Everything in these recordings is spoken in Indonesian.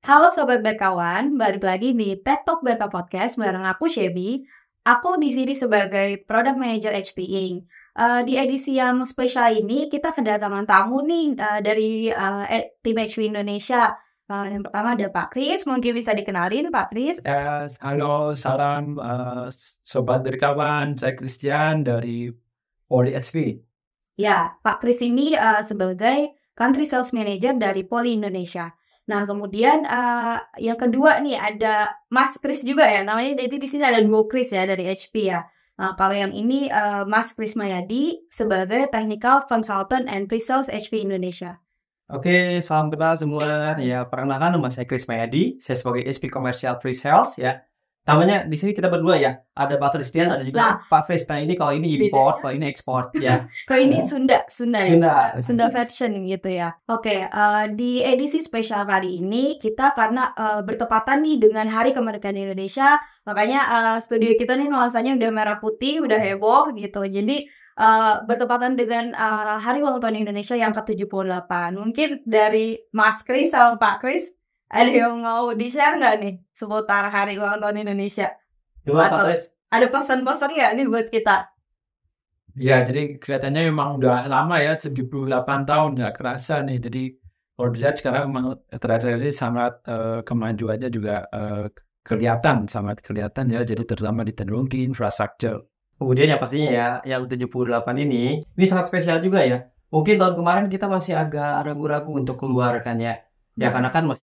Halo Sobat Berkawan, balik lagi di Tech Talk Beta Podcast bareng aku Shebi. Aku di sini sebagai Product Manager HPE. Di edisi yang spesial ini kita kedatangan tamu nih dari tim HPE Indonesia. Yang pertama ada Pak Kris, mungkin bisa dikenalin Pak Kris. Yes, halo, salam Sobat Berkawan, saya Christian dari Poly HP. Ya, Pak Kris ini sebagai Country Sales Manager dari Poly Indonesia. Nah, kemudian yang kedua nih ada Mas Kris juga ya, namanya. Jadi di sini ada dua Kris ya dari HP ya. Nah, kalau yang ini Mas Kris Mayadi sebagai Technical Consultant and Pre-Sales HP Indonesia. Oke, salam kenal semua. Ya, perkenalkan nama saya Kris Mayadi. Saya sebagai SP Commercial Pre-Sales ya. Namanya di sini kita berdua ya. Ada Pak Christian, ada juga Pak Kris. Nah, ini kalau ini import, kalau ini ekspor ya. Kalau ini Sunda Sunda. Sunda version gitu ya. Oke, di edisi spesial kali ini kita karena bertepatan nih dengan Hari Kemerdekaan Indonesia, makanya studio kita nih nuansanya udah merah putih, udah heboh gitu. Jadi bertepatan dengan Hari Ulang Tahun Indonesia yang ke-78. Mungkin dari Mas Kris sama Pak Kris ada yang mau di-share nggak nih seputar Hari Ulang Tahun Indonesia? Coba Pak Kris. Ada pesan-pesan nggak nih buat kita? Ya, jadi kelihatannya memang udah lama ya, 78 tahun ya, kerasa nih. Jadi kalau dilihat sekarang memang terakhir ini sangat kemajuannya juga sangat kelihatan ya. Jadi terutama di teknologi infrastruktur. Kemudian yang pastinya ya, yang 78 ini sangat spesial juga ya. Mungkin tahun kemarin kita masih agak ragu-ragu untuk keluar kan ya. Ya karena kan masih.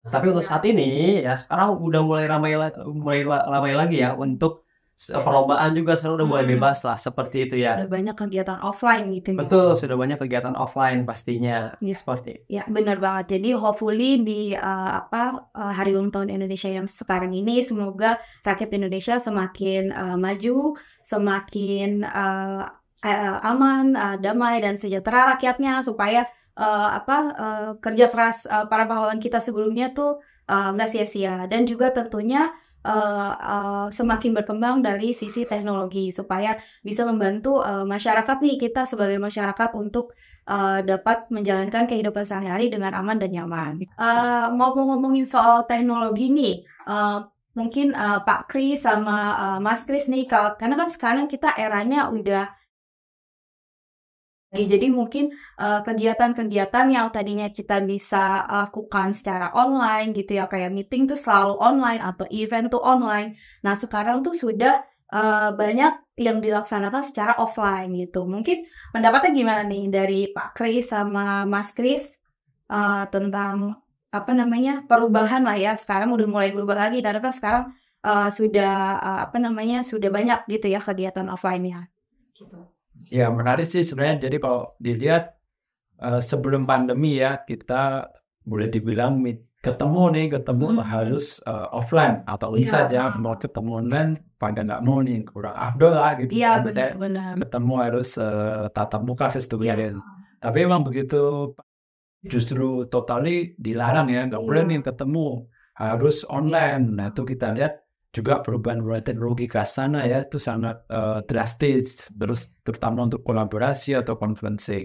Tapi untuk saat ini ya sekarang udah mulai ramai lagi ya untuk perlombaan juga sekarang udah mulai bebas lah seperti itu ya. Udah banyak kegiatan offline gitu ya. Betul, sudah banyak kegiatan offline pastinya. Seperti. Ya, benar banget. Jadi hopefully di Hari Ulang Tahun Indonesia yang sekarang ini semoga rakyat Indonesia semakin maju, semakin aman, damai dan sejahtera rakyatnya supaya kerja keras para pahlawan kita sebelumnya tuh nggak sia-sia, dan juga tentunya semakin berkembang dari sisi teknologi supaya bisa membantu masyarakat nih, kita sebagai masyarakat untuk dapat menjalankan kehidupan sehari-hari dengan aman dan nyaman. Mau ngomongin soal teknologi nih, mungkin Pak Kris sama Mas Kris nih, karena kan sekarang kita eranya udah jadi mungkin kegiatan-kegiatan yang tadinya kita bisa lakukan secara online gitu ya, kayak meeting tuh selalu online atau event tuh online. Nah, sekarang tuh sudah banyak yang dilaksanakan secara offline gitu. Mungkin pendapatnya gimana nih dari Pak Kris sama Mas Kris tentang perubahan lah ya. Sekarang udah mulai berubah lagi karena kan sekarang sudah banyak gitu ya kegiatan offline-nya gitu. Ya, menarik sih sebenarnya. Jadi kalau dilihat sebelum pandemi ya, kita boleh dibilang ketemu harus offline atau saja. Mau ketemu online pada nggak mau nih, kurang afdol lah gitu. Iya, benar. Ketemu harus tatap muka face to face. Tapi emang begitu, justru totally dilarang ya, nggak boleh nih ketemu, harus online. Nah, itu kita lihat juga perubahan teknologi ke sana ya, itu sangat drastis, terus terutama untuk kolaborasi atau konferensi.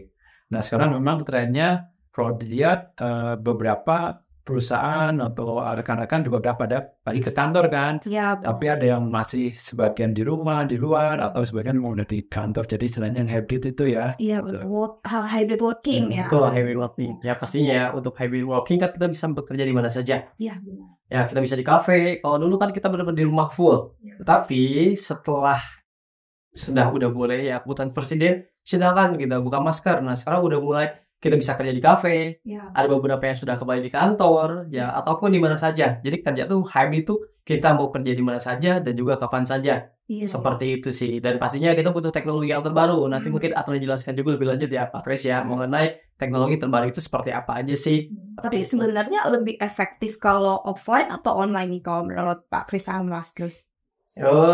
Nah, sekarang memang trennya kalau dilihat beberapa perusahaan atau rekan-rekan juga udah pada balik ke kantor kan, tapi ada yang masih sebagian di rumah, di luar, atau sebagian mau udah di kantor. Jadi istilahnya yang hybrid itu ya. Iya, hybrid working ya. Betul, hybrid working. Ya pastinya untuk hybrid working kan kita bisa bekerja di mana saja. Iya, benar. Ya, kita bisa di kafe. Kalau dulu kan kita benar-benar di rumah full. Tetapi setelah udah boleh ya keputusan presiden, silakan kita buka masker. Nah, sekarang udah mulai kita bisa kerja di kafe. Ada beberapa yang sudah kembali di kantor ya, ataupun di mana saja. Jadi kerja tuh hybrid itu kita mau kerja di mana saja dan juga kapan saja. Seperti itu sih. Dan pastinya kita butuh teknologi yang terbaru. Nanti mungkin akan dijelaskan juga lebih lanjut ya Pak Kris ya mengenai teknologi terbaru itu seperti apa aja sih. Tapi sebenarnya lebih efektif kalau offline atau online nih kalau menurut Pak Kris sama Mas Kris?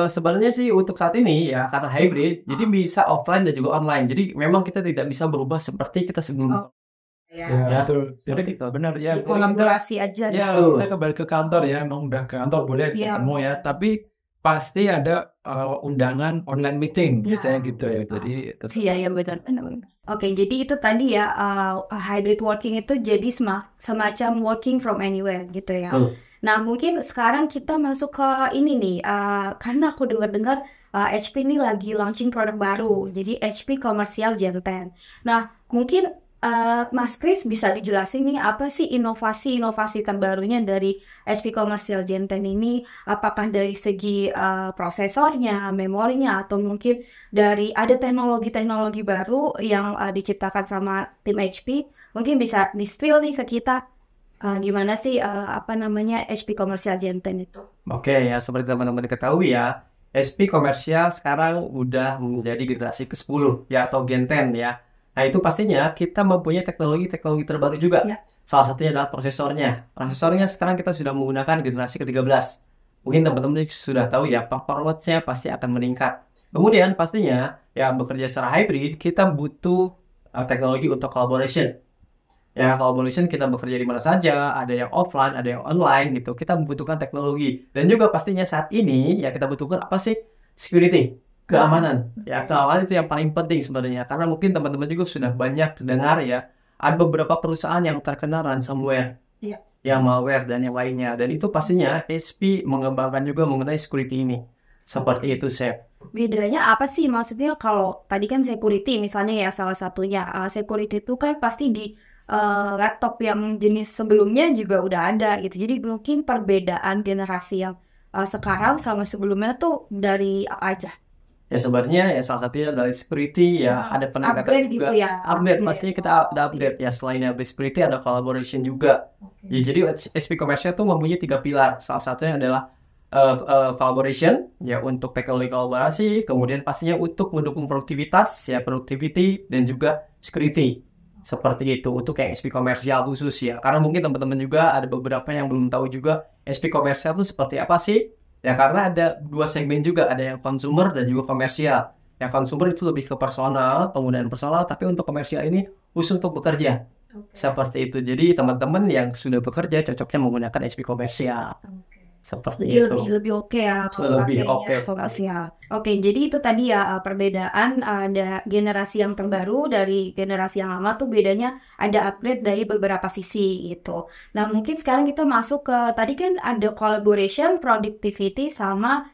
Sebenarnya sih untuk saat ini ya karena hybrid, jadi bisa offline dan juga online. Jadi memang kita tidak bisa berubah seperti kita sebelumnya. Ya, betul. Jadi benar ya. Kolaborasi aja. Ya, kita kembali ke kantor ya, emang udah ke kantor boleh ketemu ya. Tapi pasti ada undangan online meeting, biasanya gitu ya. Jadi Iya, betul. Oke, jadi itu tadi ya, hybrid working itu jadi semacam working from anywhere gitu ya. Nah, mungkin sekarang kita masuk ke ini nih, karena aku dengar-dengar HP ini lagi launching produk baru, jadi HP Commercial Gen 10. Nah, mungkin Mas Kris bisa dijelasin nih apa sih inovasi-inovasi terbarunya dari HP Commercial Gen 10 ini? Apakah dari segi prosesornya, memorinya, atau mungkin dari ada teknologi-teknologi baru yang diciptakan sama tim HP? Mungkin bisa di-spill nih ke kita. Gimana sih HP Commercial Gen 10 itu? Oke ya, seperti teman-teman ketahui ya, HP komersial sekarang udah menjadi generasi ke-10 ya, atau Gen 10 ya. Nah, itu pastinya kita mempunyai teknologi-teknologi terbaru juga. Ya. Salah satunya adalah prosesornya. Prosesornya sekarang kita sudah menggunakan generasi ke-13. Mungkin teman-teman sudah tahu ya, performance-nya pasti akan meningkat. Kemudian pastinya ya, bekerja secara hybrid, kita butuh teknologi untuk collaboration. Ya, collaboration kita bekerja di mana saja, ada yang offline, ada yang online gitu. Kita membutuhkan teknologi. Dan juga pastinya saat ini ya kita butuhkan apa sih? Security, keamanan. Ya, keamanan itu yang paling penting sebenarnya. Karena mungkin teman-teman juga sudah banyak dengar ya, ada beberapa perusahaan yang terkena ransomware. Iya. Ya, malware dan yang lainnya. Dan itu pastinya HP mengembangkan juga mengenai security ini. Seperti itu, Chef. Bedanya apa sih? Maksudnya kalau tadi kan security misalnya ya salah satunya. Security itu kan pasti di laptop yang jenis sebelumnya juga udah ada gitu. Jadi mungkin perbedaan generasi yang sekarang sama sebelumnya tuh dari apa aja? Ya sebenarnya ya salah satunya dari security ya, ada peningkatan Upgrade juga. gitu ya. Upgrade pastinya kita ada upgrade ya, selain upgrade security ada collaboration juga. Ya, jadi HP Commercial tuh mempunyai 3 pilar. Salah satunya adalah collaboration ya, untuk teknologi kolaborasi, kemudian pastinya untuk mendukung produktivitas ya, productivity, dan juga security. Seperti itu untuk kayak HP komersial khusus ya. Karena mungkin teman-teman juga ada beberapa yang belum tahu juga HP komersial itu seperti apa sih? Ya, karena ada 2 segmen juga, ada yang consumer dan juga komersial. Yang consumer itu lebih ke personal, penggunaan personal, tapi untuk komersial ini khusus untuk bekerja. Seperti itu. Jadi teman-teman yang sudah bekerja cocoknya menggunakan HP komersial. Seperti Jadi itu. lebih oke ya. Lebih pakainya, oke. komersial. Oke, jadi itu tadi ya perbedaan ada generasi yang terbaru dari generasi yang lama tuh bedanya ada upgrade dari beberapa sisi gitu. Nah, mungkin sekarang kita masuk ke tadi kan ada collaboration, productivity sama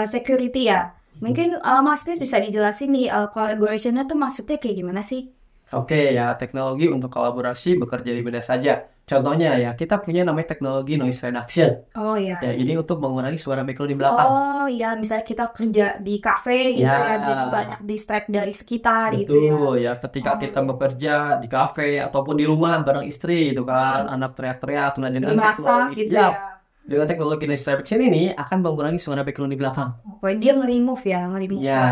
security ya. Mungkin Mas Kris bisa dijelasin nih collaboration-nya tuh maksudnya kayak gimana sih? Oke ya, teknologi untuk kolaborasi bekerja di mana saja. Contohnya ya, kita punya namanya teknologi noise reduction. Oh iya. Ya, ini untuk mengurangi suara background di belakang. Oh iya, misalnya kita kerja di kafe gitu Ya. ya, jadi banyak distract dari sekitar gitu ya. Betul ya, ketika kita bekerja di kafe ataupun di rumah bareng istri itu kan, anak teriak-teriak, nah dengan Dimasak teknologi gitu ya, ya. dengan teknologi noise reduction ini akan mengurangi suara background di belakang. Pokoknya dia nge-remove suara. Ya,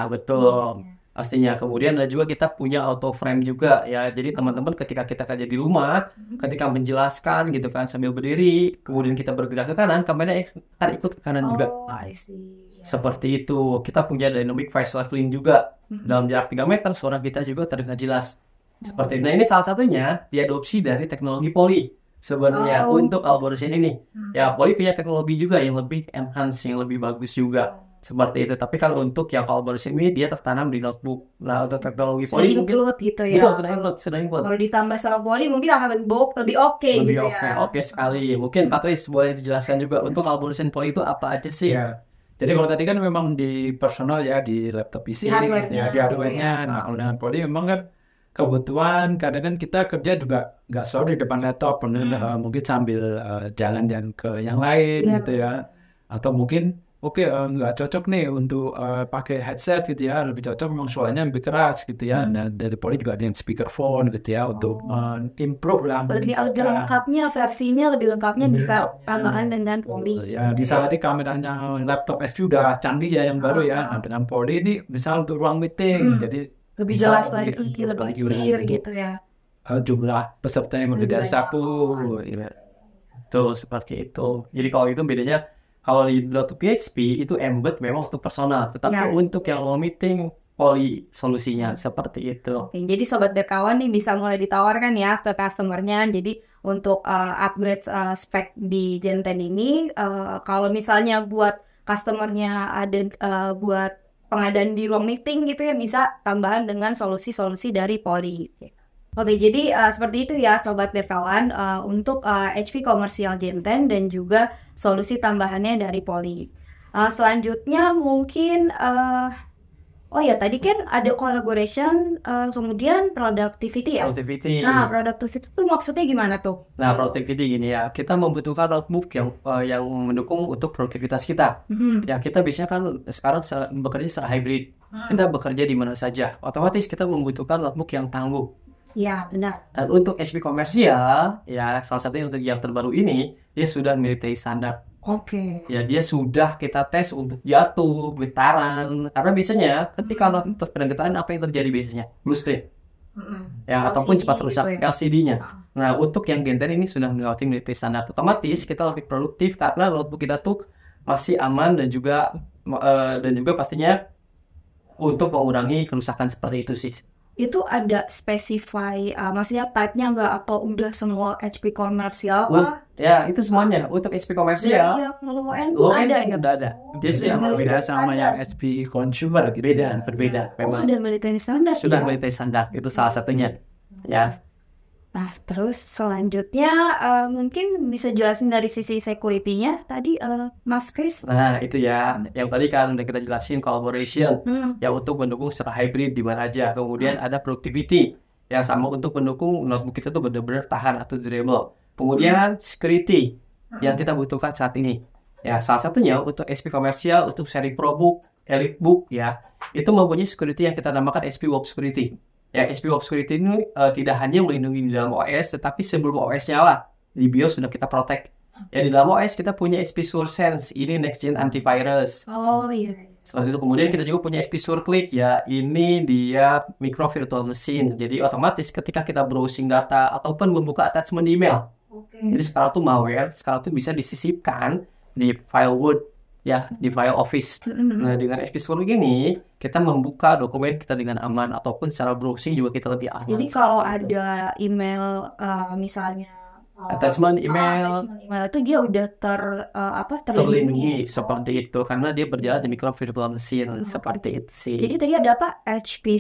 betul. Pastinya. Kemudian ada juga kita punya auto frame juga ya. Jadi teman-teman ketika kita kerja di rumah, ketika menjelaskan gitu kan sambil berdiri, kemudian kita bergerak ke kanan, kameranya akan ikut ke kanan juga. Oh, I see. Seperti itu. Kita punya dynamic voice leveling juga. Dalam jarak 3 meter suara kita juga terdengar jelas. Seperti itu. Nah, ini salah satunya diadopsi dari teknologi Poly sebenarnya untuk collaboration ini. Ya, Poly punya teknologi juga yang lebih enhance, yang lebih bagus juga. Seperti itu. Tapi kalau untuk yang collaboration ini dia tertanam di notebook. Nah, untuk teknologi Sudah Poly mungkin include gitu ya. betul, sudah include. Kalau ditambah sama Poly mungkin akan lebih oke Lebih gitu oke, ya. oke sekali. Mungkin Pak Tris boleh dijelaskan juga untuk collaboration Poly itu apa aja sih? ya. Jadi kalau tadi kan memang di personal ya, di laptop PC, Di hardware-nya. ya, di hardware-nya. Nah, kalau dengan Poly memang kan kebutuhan kadang kan kita kerja juga nggak selalu di depan laptop, mungkin sambil jalan-jalan ke yang lain gitu ya. Atau mungkin nggak cocok nih untuk pakai headset gitu ya, lebih cocok memang suaranya lebih keras gitu ya. Nah, dari Poly juga ada yang speakerphone gitu ya untuk improve lah. Lebih lengkapnya, versinya lebih lengkapnya bisa tambahan dengan Poly. Ya, bisa tadi kameranya laptop SP udah canggih ya yang baru ya. Nah, dengan Poly ini misal untuk ruang meeting, jadi Lebih bisa jelas lagi, lebih clear gitu ya. jumlah peserta yang lebih dari Lebih 1. Betul, seperti itu. Jadi kalau itu bedanya, kalau di laptop PHP itu embed memang untuk personal, tetapi untuk yang low meeting Poly solusinya seperti itu. Oke, jadi Sobat Berkawan nih bisa mulai ditawarkan ya ke customer-nya. Jadi untuk upgrade spek di Gen 10 ini, kalau misalnya buat customernya ada buat pengadaan di ruang meeting gitu ya, bisa tambahan dengan solusi-solusi dari Poly. Oke, jadi seperti itu ya Sobat Berkawan untuk HP Komersial Gen 10 dan juga solusi tambahannya dari Poly. Selanjutnya mungkin oh ya, tadi kan ada collaboration, kemudian productivity ya. Productivity. Nah, productivity itu maksudnya gimana tuh? Nah, productivity gini ya, kita membutuhkan notebook yang mendukung untuk produktivitas kita. Ya, kita biasanya kan sekarang bekerja secara hybrid. Kita bekerja di mana saja. Otomatis kita membutuhkan notebook yang tangguh. Ya, benar. Dan untuk HP komersial, ya salah satunya untuk yang terbaru ini, dia sudah military standar. Oke. Ya, dia sudah kita tes untuk jatuh, getaran. Karena biasanya ketika terkena getaran, apa yang terjadi biasanya? Blue screen. Ya, ataupun cepat rusak gitu ya. LCD-nya. Nah, untuk yang Gen 10 ini sudah melewati military standar. Otomatis kita lebih produktif karena notebook kita tuh masih aman dan juga pastinya untuk mengurangi kerusakan seperti itu sih. Itu ada specify, maksudnya type-nya nggak atau udah semua HP komersial apa? Ya, itu semuanya. Untuk HP komersial, Yang low-end ada ya? udah ada. Dia sudah Beda sama yang HP consumer gitu. berbeda. Oh, Memang sudah military standar sudah ya? military standar. Itu salah satunya. Ya. Nah, terus selanjutnya mungkin bisa jelasin dari sisi security-nya tadi Mas Chris. Nah, itu ya. Yang tadi kan udah kita jelasin collaboration. Ya, untuk mendukung secara hybrid di mana aja. Kemudian ada productivity. Yang sama untuk mendukung notebook kita tuh benar-benar tahan atau durable. Kemudian security yang kita butuhkan saat ini. Ya, salah satunya untuk HP komersial, untuk seri ProBook, EliteBook ya. Itu mempunyai security yang kita namakan HP Web Security. Ya, HP Web Security ini tidak hanya melindungi di dalam OS, tetapi sebelum OS nyala, di BIOS sudah kita protect. Ya, di dalam OS kita punya HP SureSense, ini next gen antivirus. Oh iya. Seperti itu. Kemudian kita juga punya HP SureClick, ya, ini dia micro virtual machine. Jadi otomatis ketika kita browsing data ataupun membuka attachment email, jadi sekarang tuh malware, sekarang tuh bisa disisipkan di file Word, ya, di file Office. Nah, dengan HP SureClick ini kita membuka dokumen kita dengan aman ataupun secara browsing juga kita lebih aman. Jadi kalau ada email misalnya Attachment email itu dia udah terlindungi seperti itu karena dia berjalan di micro virtual machine seperti itu sih. Jadi tadi ada apa? HP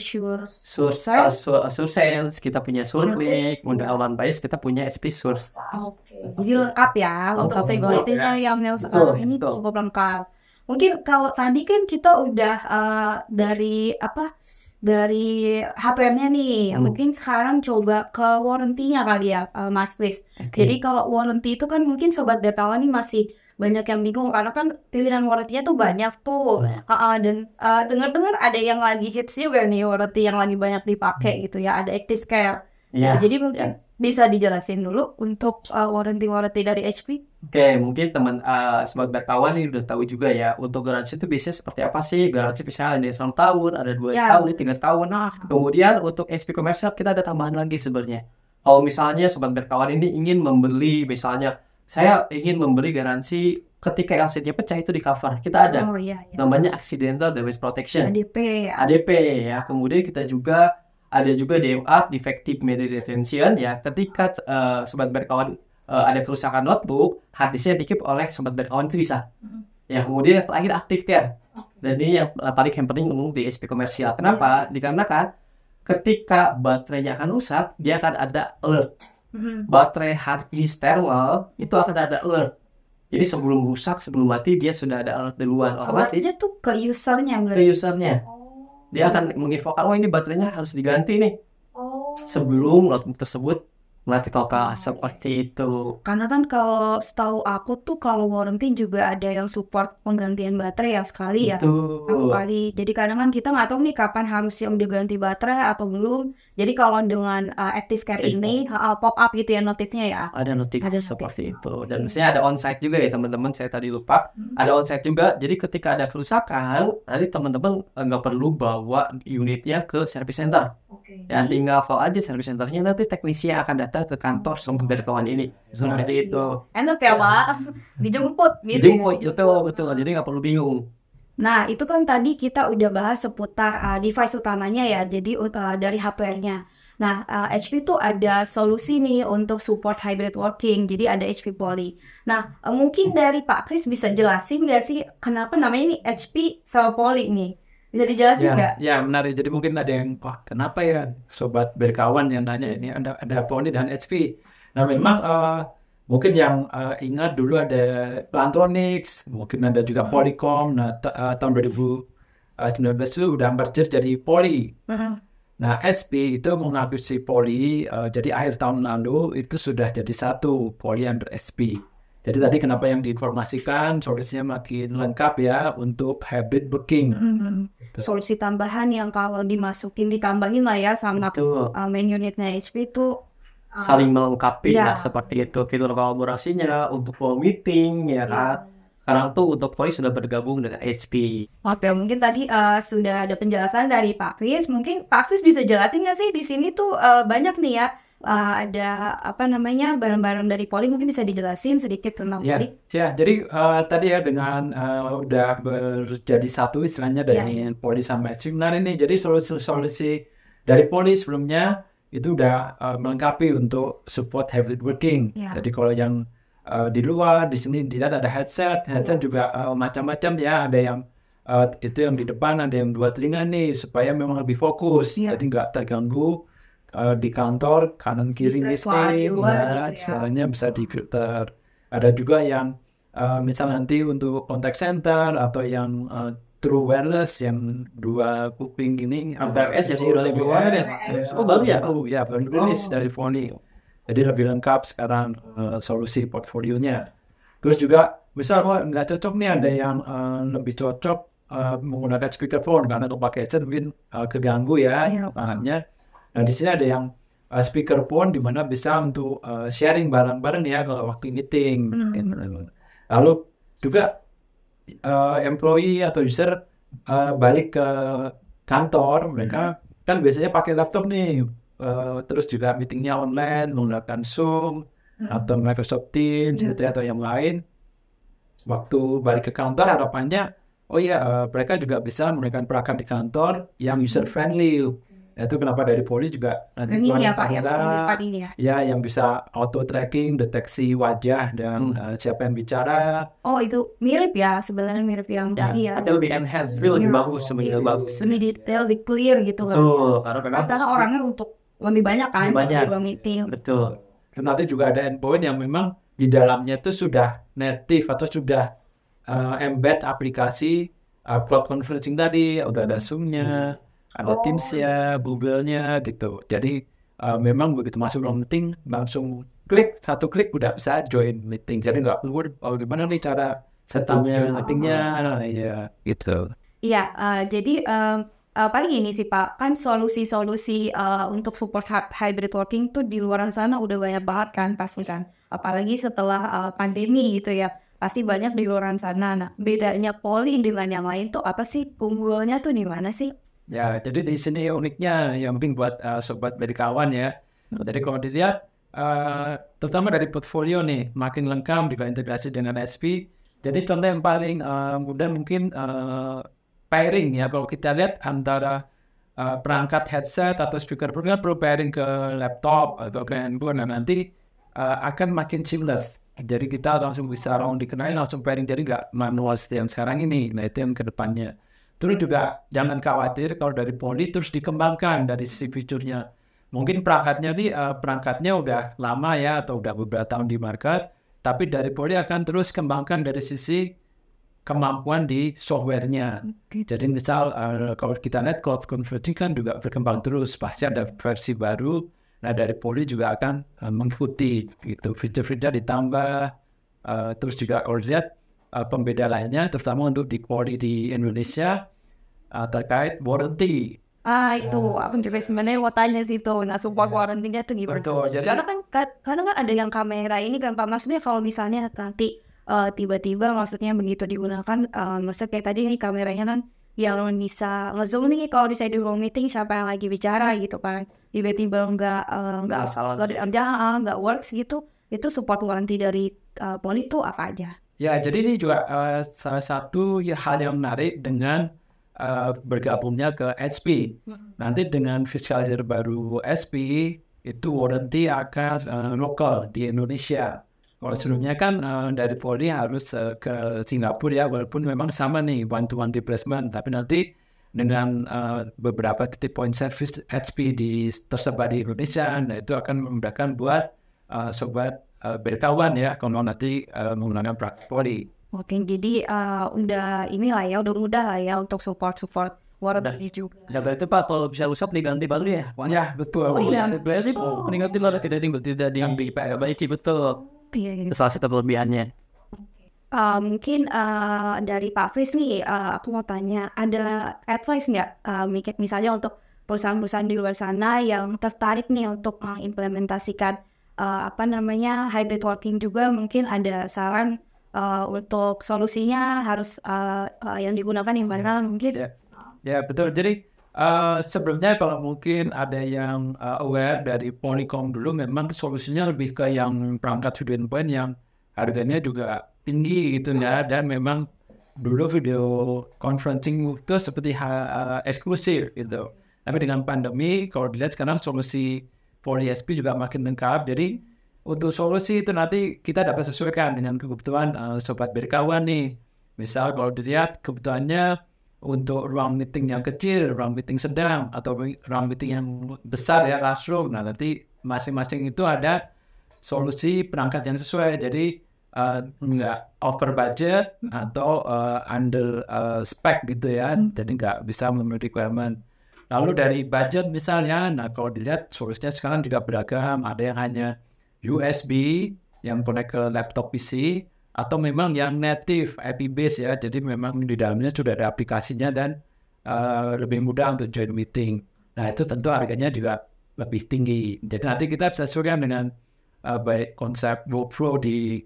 SureSense, kita punya SureClick, untuk aman bias kita punya HP SureStar. Oke. Jadi lengkap ya untuk security-nya yang sekarang ini cukup lengkap. Mungkin kalau tadi kan kita udah dari hardware-nya nih, mungkin sekarang coba ke warranty-nya kali ya, Mas Chris. Jadi kalau warranty itu kan mungkin Sobat Berkawan ini masih banyak yang bingung karena kan pilihan warranty-nya tuh banyak tuh. Dan dengar-dengar ada yang lagi hits juga nih warranty yang lagi banyak dipakai gitu ya, ada ActiveCare. Ya, jadi mungkin bisa dijelasin dulu untuk warranty dari HP. Oke, mungkin teman Sobat Berkawan ini udah tahu juga ya, untuk garansi itu biasanya seperti apa sih? Garansi misalnya ada 1 tahun, ada 2 tahun, 3 tahun. Kemudian untuk HP komersial kita ada tambahan lagi sebenarnya. Kalau misalnya Sobat Berkawan ini ingin membeli, misalnya saya ingin membeli garansi ketika LCD-nya pecah itu di cover. Kita ada namanya Accidental Damage Protection. ADP ya. Kemudian kita juga ada juga DMR, Defective Media Retention ya. Ketika Sobat Berkawan ada kerusakan notebook, hard disknya dikip oleh Sobat Berkawan itu bisa. Ya, kemudian yang terakhir ActiveCare. Dan ini yang paling penting di HP komersial. Kenapa? Dikarenakan ketika baterainya akan rusak, dia akan ada alert. Baterai hard disk thermal itu akan ada alert. Jadi sebelum rusak, sebelum mati, dia sudah ada alert duluan. Otomatis itu ke usernya. Ke usernya. Dia akan menginfokan, ini baterainya harus diganti nih. Sebelum notebook tersebut mati total, seperti itu. Karena kan kalau setahu aku tuh kalau warranty juga ada yang support penggantian baterai yang sekali ya. Satu kali. Jadi kadang kan kita nggak tahu nih kapan harus yang diganti baterai atau belum. Jadi kalau dengan ActiveCare ini pop up gitu ya notifnya ya. Ada notif seperti itu. Dan misalnya ada onsite juga ya teman-teman. Saya tadi lupa. Ada onsite juga. Jadi ketika ada kerusakan, nanti teman-teman nggak perlu bawa unitnya ke service center. Ya, tinggal call aja service centernya, nanti teknisi yang akan datang ke kantor Sobat Berkawan ini. Seperti itu. Enak ya, Mas. Dijemput gitu. Dijemput, betul. Jadi nggak perlu bingung. Nah, itu kan tadi kita udah bahas seputar device utamanya ya, jadi dari hardware-nya. Nah, HP tuh ada solusi nih untuk support hybrid working, jadi ada HP Poly. Nah, mungkin dari Pak Kris bisa jelasin nggak sih kenapa namanya ini HP sama Poly nih? Bisa dijelasin nggak? Ya, menarik. Jadi mungkin ada yang, wah, kenapa ya sobat berkawan yang nanya ini ada Poly dan HP. Nah, memang mungkin yang ingat dulu ada Plantronics, mungkin ada juga Polycom. Nah, tahun 2019 itu udah merger jadi Poly. Nah, SP itu mengaku si Poly, jadi akhir tahun lalu itu sudah jadi satu, Poly under SP. Jadi tadi kenapa yang diinformasikan, solusinya makin lengkap ya untuk hybrid working. Solusi tambahan yang kalau ditambahin lah ya sama Betul. main unitnya HP itu Saling melengkapi ya. lah seperti itu, fitur kolaborasinya untuk flow meeting ya kan. Sekarang tuh untuk Poly sudah bergabung dengan HP. Oke, mungkin tadi sudah ada penjelasan dari Pak Kris. Mungkin Pak Kris bisa jelasin nggak sih di sini tuh banyak nih ya ada apa namanya barang-barang dari Poly, mungkin bisa dijelasin sedikit tentang Poly. Ya, jadi tadi ya dengan udah berjadi satu istilahnya dari Poly sama HP. Nah ini jadi solusi dari Poly sebelumnya itu udah melengkapi untuk support hybrid working. Jadi kalau yang di luar, di sini tidak ada headset juga macam-macam ya. Ada yang itu yang di depan, ada yang dua telinga nih supaya memang lebih fokus. Jadi nggak terganggu di kantor kanan kiri listrik, suaranya bisa difilter. Ada juga yang misal nanti untuk contact center atau yang true wireless yang dua kuping ini. WS ya sih udah lebih wireless. Oh baru ya? Oh ya, baru rilis dari Poly. Jadi lebih lengkap sekarang solusi portfolionya. Terus juga misal nggak cocok nih, ada yang lebih cocok menggunakan speakerphone karena kalau pakai headset mungkin keganggu ya bahannya. Nah di sini ada yang speakerphone di mana bisa untuk sharing bareng-bareng ya kalau waktu meeting. Lalu juga employee atau user balik ke kantor, mereka kan biasanya pakai laptop nih. Terus juga meetingnya online menggunakan Zoom atau Microsoft Teams gitu atau yang lain. Waktu balik ke kantor harapannya, mereka juga bisa menggunakan perangkat di kantor yang user friendly. Itu kenapa dari Poly juga nanti yang bisa auto tracking, deteksi wajah dan siapa yang bicara. Oh itu mirip ya, sebenarnya mirip yang dari ya. Ada lebih enhanced, lebih bagus, sebenarnya bagus. Lebih detail, lebih clear gitu kan. Karena orangnya untuk lebih banyak kan, lebih meeting. Betul. Dan nanti juga ada endpoint yang memang di dalamnya itu sudah native atau sudah embed aplikasi cloud conferencing tadi, udah ada Zoom-nya, ada Teams-nya, Google-nya gitu. Jadi memang begitu masuk dalam meeting langsung satu klik udah bisa join meeting. Jadi nggak perlu gimana nih cara setupnya meetingnya, ya gitu. Iya, jadi paling ini sih Pak, kan solusi-solusi untuk support hybrid working tuh di luar sana udah banyak banget kan pasti kan. Apalagi setelah pandemi gitu ya, pasti banyak di luar sana. Nah, bedanya Poly dengan yang lain tuh apa sih? Unggulnya tuh di mana sih? Ya, jadi di sini uniknya yang penting buat sobat berkawan ya. Jadi kalau dilihat, terutama dari portfolio nih, makin lengkap juga integrasi dengan SP. Jadi contoh yang paling mudah mungkin pairing ya. Kalau kita lihat antara perangkat headset atau speakerphone kan perlu pairing ke laptop atau ke handphone. Nah nanti akan makin seamless. Jadi kita langsung bisa dikenalin langsung pairing. Jadi nggak manual seperti yang sekarang ini. Nah itu yang kedepannya. Terus juga jangan khawatir kalau dari Poly terus dikembangkan dari sisi fiturnya. Mungkin perangkatnya udah lama ya atau udah beberapa tahun di market. Tapi dari Poly akan terus kembangkan dari sisi kemampuan di softwarenya. Jadi misal kalau kita lihat cloud converting kan juga berkembang terus. Pasti ada versi baru. Nah dari Poly juga akan mengikuti gitu. Fitur-fitur ditambah. Terus juga kalau lihat pembeda lainnya terutama untuk di Poly di Indonesia terkait warranty. Itu aku juga sebenarnya mau tanya sih tuh. Nah support warranty-nya tuh gimana? Karena kan ada yang kamera ini kan Pak, maksudnya kalau misalnya nanti tiba-tiba maksudnya begitu digunakan, maksudnya kayak tadi nih kameranya kan yang bisa ngezoom nih kalau bisa di ruang meeting siapa yang lagi bicara gitu kan, tiba-tiba nggak works gitu, itu support warranty dari Poly itu apa aja? Ya, jadi ini juga salah satu hal yang menarik dengan bergabungnya ke HP. Nanti dengan fiskalizer baru HP, itu warranty akan lokal di Indonesia. Kalau sebelumnya kan dari Polri harus ke Singapura ya, walaupun memang sama nih one-to-one replacement, tapi nanti dengan beberapa titik point service HP tersebar di Indonesia, nah itu akan memudahkan buat sobat berkawan ya kalau nanti menggunakan praktik Polri. Oke, jadi udah inilah ya, udah mudah lah ya untuk support warranty juga. Ya berarti Pak kalau bisa rusak diganti baru ya. Ya, betul. Oh, iya. Berarti diganti baru tidak diambil baiki betul. Iya, iya. Itu salah satu kelebihannya. Mungkin dari Pak Fris nih, aku mau tanya, ada advice nggak, misalnya untuk perusahaan-perusahaan di luar sana yang tertarik nih untuk mengimplementasikan hybrid working juga, mungkin ada saran untuk solusinya harus yang digunakan yang mana mungkin? Ya, betul. Jadi sebelumnya kalau mungkin ada yang aware dari Polycom dulu, memang solusinya lebih ke yang perangkat video endpoint yang harganya juga tinggi gitu ya, dan memang dulu video conferencing itu seperti eksklusif gitu. Tapi dengan pandemi, kalau dilihat sekarang solusi Poly SP juga makin lengkap. Jadi untuk solusi itu nanti kita dapat sesuaikan dengan kebutuhan sobat berkawan nih. Misal kalau dilihat kebutuhannya untuk ruang meeting yang kecil, ruang meeting sedang, atau ruang meeting yang besar ya, classroom. Nah nanti masing-masing itu ada solusi perangkat yang sesuai. Jadi nggak over budget atau under spec gitu ya, jadi nggak bisa memenuhi requirement. Lalu dari budget misalnya, nah kalau dilihat solusinya sekarang juga beragam, ada yang hanya USB yang connect ke laptop PC, atau memang yang native IP base ya, jadi memang di dalamnya sudah ada aplikasinya dan lebih mudah untuk join meeting. Nah itu tentu harganya juga lebih tinggi, jadi nanti kita bisa sesuaikan dengan baik konsep workflow di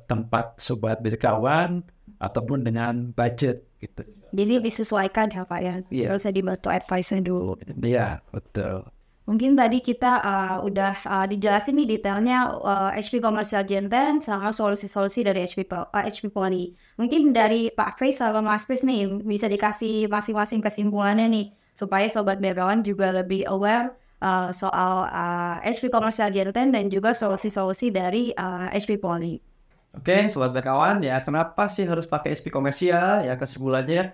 tempat sobat berkawan ataupun dengan budget gitu. Jadi disesuaikan ya Pak ya, nggak usah dibantu advice-nya dulu. Iya, betul. Mungkin tadi kita udah dijelasin nih detailnya HP Commercial Gen 10 sama solusi-solusi dari HP Poly. Mungkin dari Pak Fris sama Mas Fris nih bisa dikasih masing-masing kesimpulannya nih supaya sobat berkawan juga lebih aware soal HP Commercial Gen 10 dan juga solusi-solusi dari HP Poly. Oke, sobat berkawan ya, kenapa sih harus pakai HP komersial? Ya kesimpulannya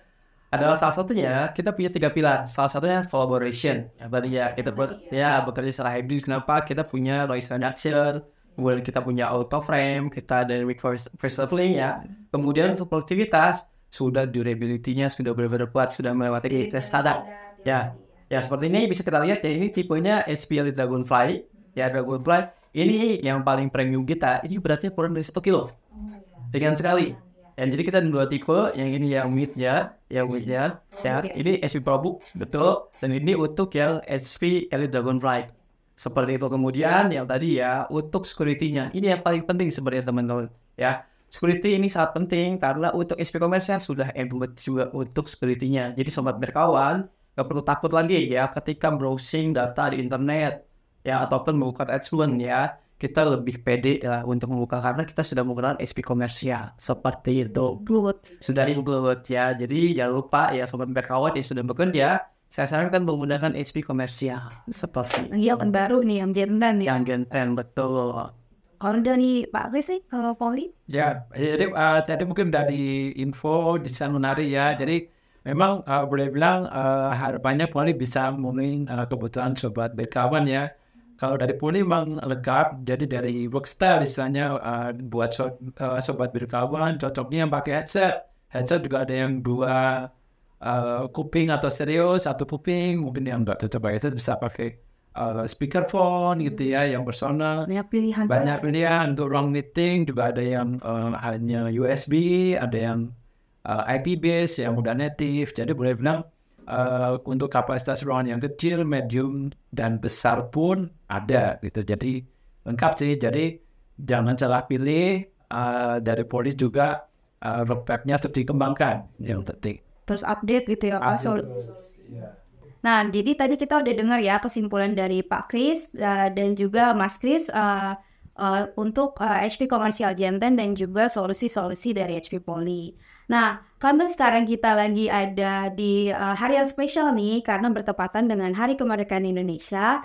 adalah salah satunya kita punya 3 pilar. Salah satunya collaboration. Ya, berarti ya kita bekerja secara hybrid. Kenapa? Kita punya noise reduction, kemudian kita punya auto frame, kita dynamic voice leveling ya. Kemudian untuk produktivitas sudah durability-nya sudah benar-benar kuat, sudah melewati tes standar. Ya seperti ini bisa kita lihat ya, ini tipenya HP Elite Dragonfly. Ya Dragonfly ini yang paling premium kita, ini beratnya kurang dari 1 kilo. Ringan sekali. Ya, jadi kita ada 2 tipe, yang ini yang mid-nya, ya, ini HP ProBook, betul, dan ini untuk yang HP Elite Dragonfly. Seperti itu. Kemudian yang tadi ya, untuk security-nya, ini yang paling penting sebenarnya teman-teman. Ya, security ini sangat penting karena untuk HP komersial sudah implement juga untuk security-nya. Jadi sobat berkawan, gak perlu takut lagi ya ketika browsing data di internet, ya, ataupun membuka adsense ya. Kita lebih pede ya untuk membuka karena kita sudah menggunakan HP komersial seperti itu. Sudah include ya. Jadi jangan lupa ya sobat berkawan yang sudah bekerja, saya sarankan menggunakan HP komersial seperti Yang baru nih yang Gen 10 nih. Yang Gen 10 betul. Kalau dari Pak Fris sih kalau Poly? Ya, jadi tadi mungkin dari info desain menarik ya. Jadi memang boleh bilang harapannya Poly bisa memenuhi kebutuhan sobat berkawan ya. Kalau dari Poly memang lengkap, jadi dari work style istilahnya buat sobat berkawan cocoknya yang pakai headset. Headset juga ada yang 2 kuping atau stereo, 1 kuping. Mungkin yang nggak cocok pakai headset bisa pakai speakerphone gitu ya, yang personal. Banyak pilihan untuk ruang meeting, juga ada yang hanya USB, ada yang IP base yang udah native. Jadi boleh bilang untuk kapasitas ruangan yang kecil, medium, dan besar pun ada gitu. Jadi lengkap sih. Jadi jangan salah pilih. Dari Poly juga roadmap-nya terus dikembangkan yang penting. Terus update gitu ya Pak. Nah, jadi tadi kita udah dengar ya kesimpulan dari Pak Kris dan juga Mas Kris untuk HP Komersial Janten dan juga solusi-solusi dari HP Poly. Nah, karena sekarang kita lagi ada di hari yang spesial nih, karena bertepatan dengan Hari Kemerdekaan Indonesia,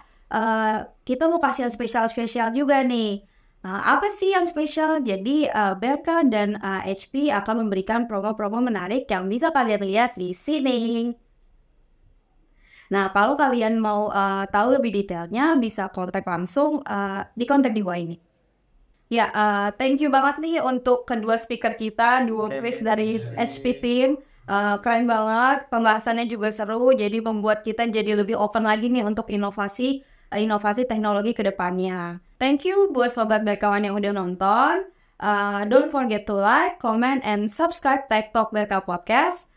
kita mau kasih yang spesial-spesial juga nih. Apa sih yang spesial? Jadi BK dan HP akan memberikan promo-promo menarik yang bisa kalian lihat di sini. Nah, kalau kalian mau tahu lebih detailnya, bisa kontak langsung di kontak di bawah ini. Ya, thank you banget nih untuk kedua speaker kita, duo quiz dari HP Team. Keren banget, pembahasannya juga seru, jadi membuat kita jadi lebih open lagi nih untuk inovasi teknologi ke depannya. Thank you buat sobat berkawan yang udah nonton. Don't forget to like, comment, and subscribe Tech Talk BK Podcast.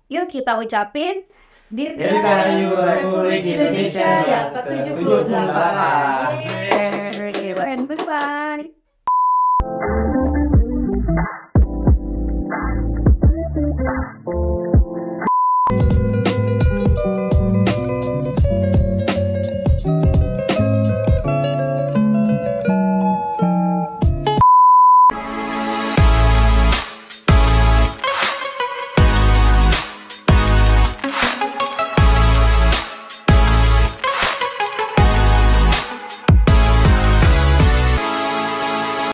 Yuk kita ucapin Dirgahayu Republik Indonesia yang ke-78. Bye-bye.